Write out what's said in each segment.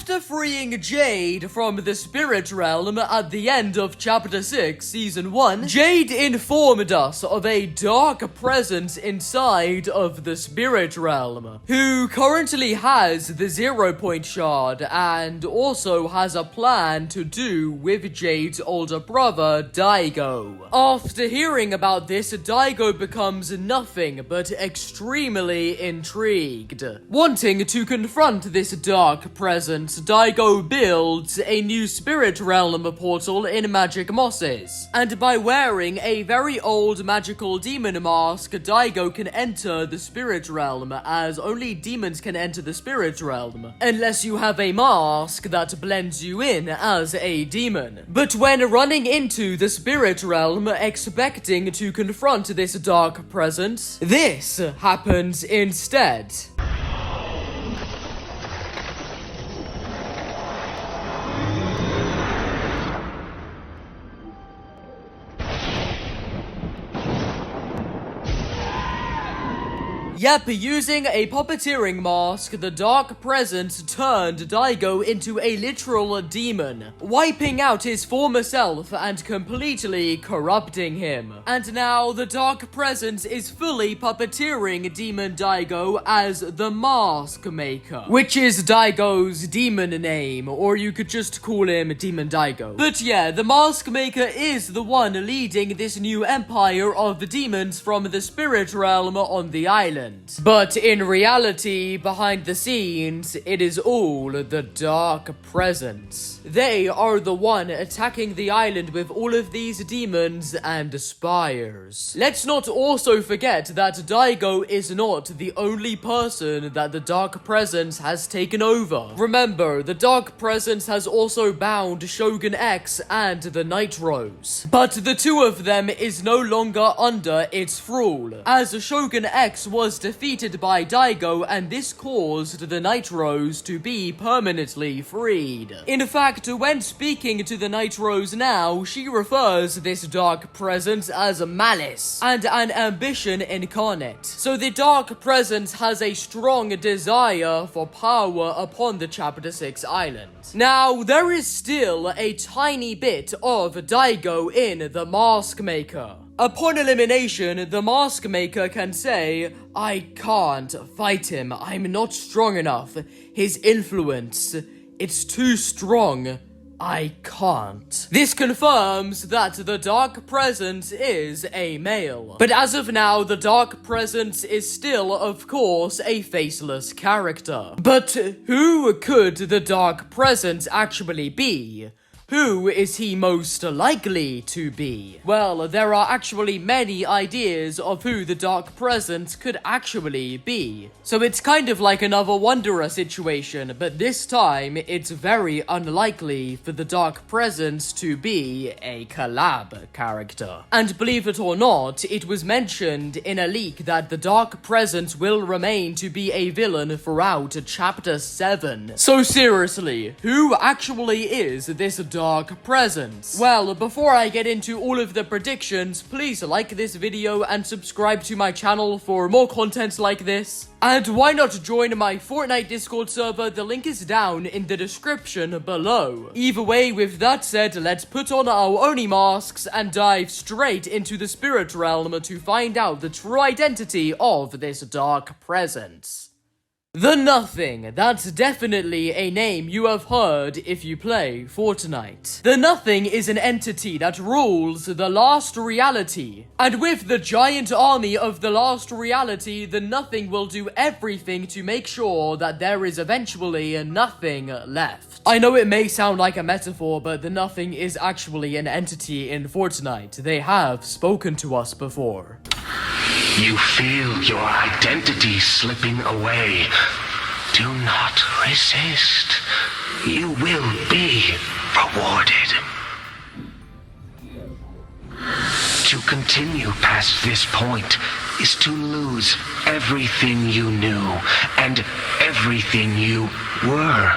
After freeing Jade from the spirit realm at the end of Chapter 6, Season 1, Jade informed us of a dark presence inside of the spirit realm, who currently has the 0 point shard and also has a plan to do with Jade's older brother, Daigo. After hearing about this, Daigo becomes nothing but extremely intrigued. Wanting to confront this dark presence, Daigo builds a new spirit realm portal in magic mosses, and by wearing a very old magical demon mask, Daigo can enter the spirit realm, as only demons can enter the spirit realm, unless you have a mask that blends you in as a demon. But when running into the spirit realm, expecting to confront this dark presence, this happens instead. Yep, using a puppeteering mask, the dark presence turned Daigo into a literal demon, wiping out his former self and completely corrupting him. And now the dark presence is fully puppeteering Demon Daigo as the Mask Maker, which is Daigo's demon name, or you could just call him Demon Daigo. But yeah, the Mask Maker is the one leading this new empire of the demons from the spirit realm on the island. But in reality, behind the scenes, it is all the dark presence. They are the one attacking the island with all of these demons and spires. Let's not also forget that Daigo is not the only person that the dark presence has taken over. Remember, the dark presence has also bound Shogun X and the Nitros. But the two of them is no longer under its thrall, as Shogun X was defeated by Daigo, and this caused the Nitros to be permanently freed. In fact, when speaking to the Nitros now, she refers this dark presence as malice and an ambition incarnate. So the dark presence has a strong desire for power upon the Chapter 6 island. Now, there is still a tiny bit of Daigo in the Mask Maker. Upon elimination, the Mask Maker can say, "I can't fight him, I'm not strong enough. His influence, it's too strong. I can't." This confirms that the Dark Presence is a male. But as of now, the Dark Presence is still, of course, a faceless character. But who could the Dark Presence actually be? Who is he most likely to be? Well, there are actually many ideas of who the Dark Presence could actually be. So it's kind of like another Wanderer situation, but this time it's very unlikely for the Dark Presence to be a collab character. And believe it or not, it was mentioned in a leak that the Dark Presence will remain to be a villain throughout Chapter 7. So seriously, who actually is this Dark Presence? Well, before I get into all of the predictions, please like this video and subscribe to my channel for more content like this. And why not join my Fortnite Discord server? The link is down in the description below. Either way, with that said, let's put on our Oni masks and dive straight into the spirit realm to find out the true identity of this Dark Presence. The Nothing. That's definitely a name you have heard if you play Fortnite. The Nothing is an entity that rules the last reality. And with the giant army of the last reality, the Nothing will do everything to make sure that there is eventually nothing left. I know it may sound like a metaphor, but the Nothing is actually an entity in Fortnite. They have spoken to us before. You feel your identity slipping away. Do not resist. You will be rewarded. To continue past this point is to lose everything you knew and everything you were.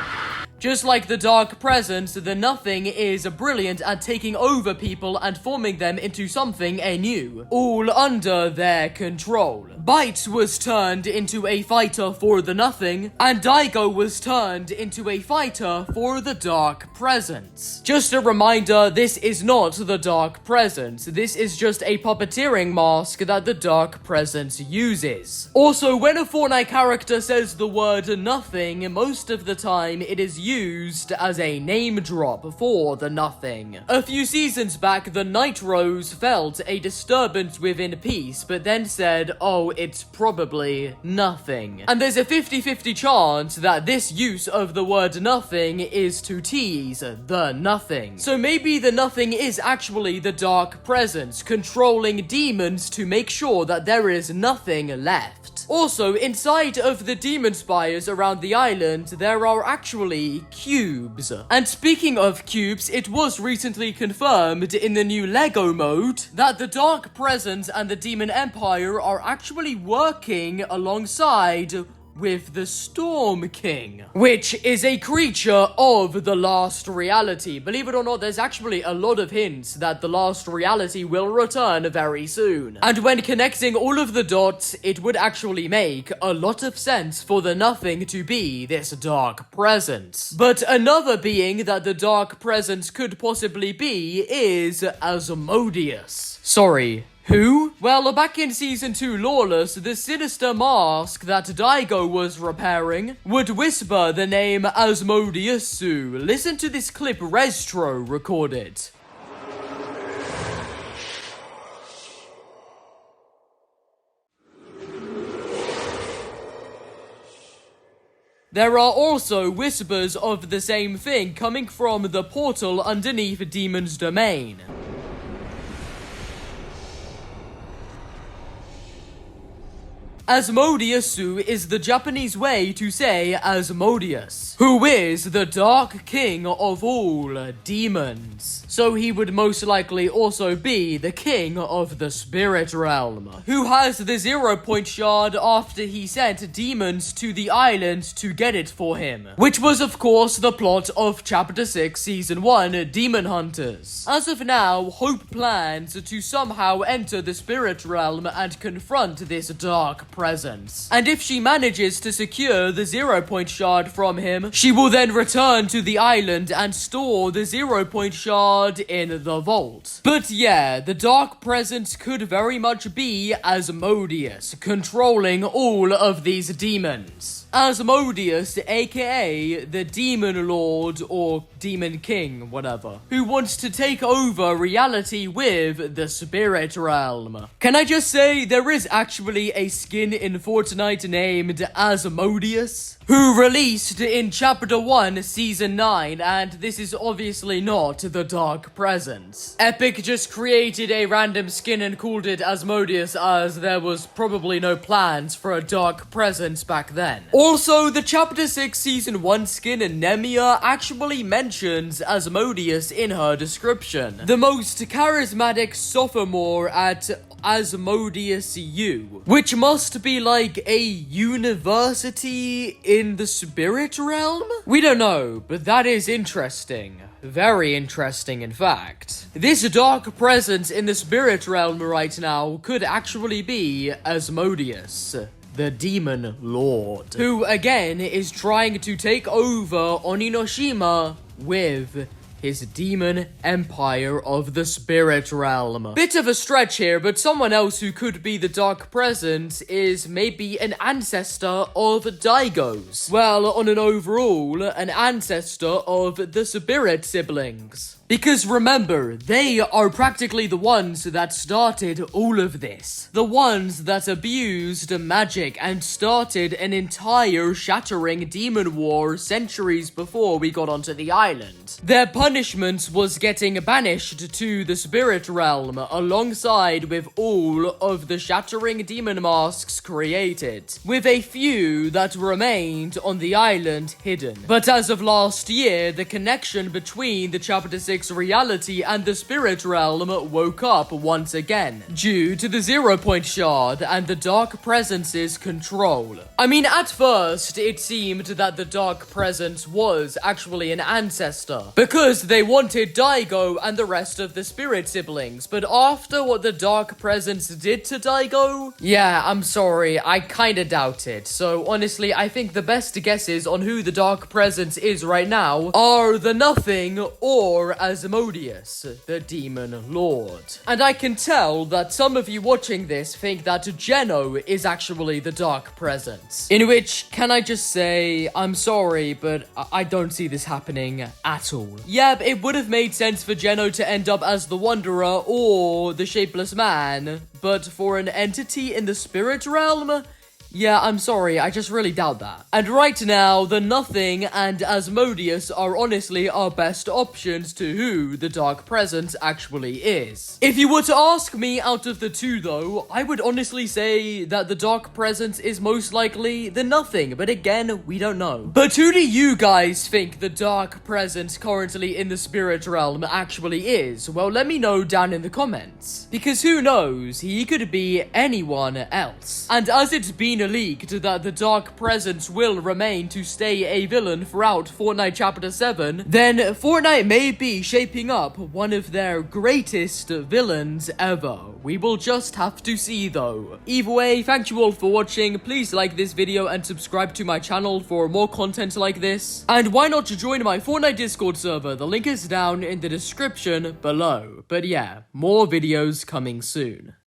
Just like the Dark Presence, the Nothing is brilliant at taking over people and forming them into something anew, all under their control. Bytes was turned into a fighter for the Nothing, and Daigo was turned into a fighter for the Dark Presence. Just a reminder, this is not the Dark Presence. This is just a puppeteering mask that the Dark Presence uses. Also, when a Fortnite character says the word Nothing, most of the time it is used as a name drop for the Nothing. A few seasons back, the Nitros felt a disturbance within peace, but then said, oh, it's probably nothing. And there's a 50-50 chance that this use of the word Nothing is to tease the Nothing. So maybe the Nothing is actually the Dark Presence, controlling demons to make sure that there is nothing left. Also, inside of the demon spires around the island, there are actually cubes. And speaking of cubes, it was recently confirmed in the new LEGO mode that the Dark Presence and the Demon Empire are actually working alongside with the Storm King, which is a creature of the Last Reality. Believe it or not, there's actually a lot of hints that the Last Reality will return very soon. And when connecting all of the dots, it would actually make a lot of sense for the Nothing to be this Dark Presence. But another being that the Dark Presence could possibly be is Asodius. Sorry, who? Well, back in Season 2 Lawless, the sinister mask that Daigo was repairing would whisper the name Asodius. Listen to this clip Rezztro recorded. There are also whispers of the same thing coming from the portal underneath Demon's Domain. Asodius is the Japanese way to say Asmodeus, who is the Dark King of all demons. So he would most likely also be the king of the spirit realm, who has the 0-point shard after he sent demons to the island to get it for him, which was of course the plot of Chapter 6 Season 1 Demon Hunters. As of now, Hope plans to somehow enter the spirit realm and confront this Dark Presence. And if she manages to secure the 0-point shard from him, she will then return to the island and store the 0-point shard in the vault. But yeah, the Dark Presence could very much be Asmodeus, controlling all of these demons. Asmodeus, aka the Demon Lord or Demon King, whatever, who wants to take over reality with the Spirit Realm. Can I just say, there is actually a skin in Fortnite named Asmodeus, who released in Chapter 1, Season 9, and this is obviously not the Dark Presence. Epic just created a random skin and called it Asmodeus, as there was probably no plans for a Dark Presence back then. Also, the Chapter 6 Season 1 skin Nemia actually mentions Asmodeus in her description. The most charismatic sophomore at Asmodeus U, which must be like a university in the spirit realm? We don't know, but that is interesting. Very interesting, in fact. This Dark Presence in the spirit realm right now could actually be Asmodeus, the Demon Lord, who again is trying to take over Oninoshima with his demon empire of the spirit realm. Bit of a stretch here, but someone else who could be the Dark Presence is maybe an ancestor of Daigo's. Well, on an overall, an ancestor of the Spirit siblings. Because remember, they are practically the ones that started all of this. The ones that abused magic and started an entire shattering demon war centuries before we got onto the island. Their punishment punishment was getting banished to the spirit realm alongside with all of the shattering demon masks created, with a few that remained on the island hidden. But as of last year, the connection between the Chapter 6 reality and the spirit realm woke up once again, due to the 0-point shard and the Dark Presence's control. I mean, at first, it seemed that the Dark Presence was actually an ancestor, because they wanted Daigo and the rest of the spirit siblings, but after what the Dark Presence did to Daigo, yeah, I'm sorry, I kinda doubt it. So honestly, I think the best guesses on who the Dark Presence is right now are the Nothing or Asodius, the Demon Lord. And I can tell that some of you watching this think that Geno is actually the Dark Presence. In which, can I just say, I'm sorry, but I don't see this happening at all. Yeah, it would have made sense for Geno to end up as the Wanderer or the Shapeless Man, but for an entity in the spirit realm? Yeah, I'm sorry, I just really doubt that. And right now, the Nothing and Asodius are honestly our best options to who the Dark Presence actually is. If you were to ask me out of the two though, I would honestly say that the Dark Presence is most likely the Nothing, but again, we don't know. But who do you guys think the Dark Presence currently in the spirit realm actually is? Well, let me know down in the comments. Because who knows, he could be anyone else. And as it's been leaked that the Dark Presence will remain to stay a villain throughout Fortnite Chapter 7, then Fortnite may be shaping up one of their greatest villains ever. We will just have to see though. Either way, thank you all for watching. Please like this video and subscribe to my channel for more content like this. And why not join my Fortnite Discord server? The link is down in the description below. But yeah, more videos coming soon.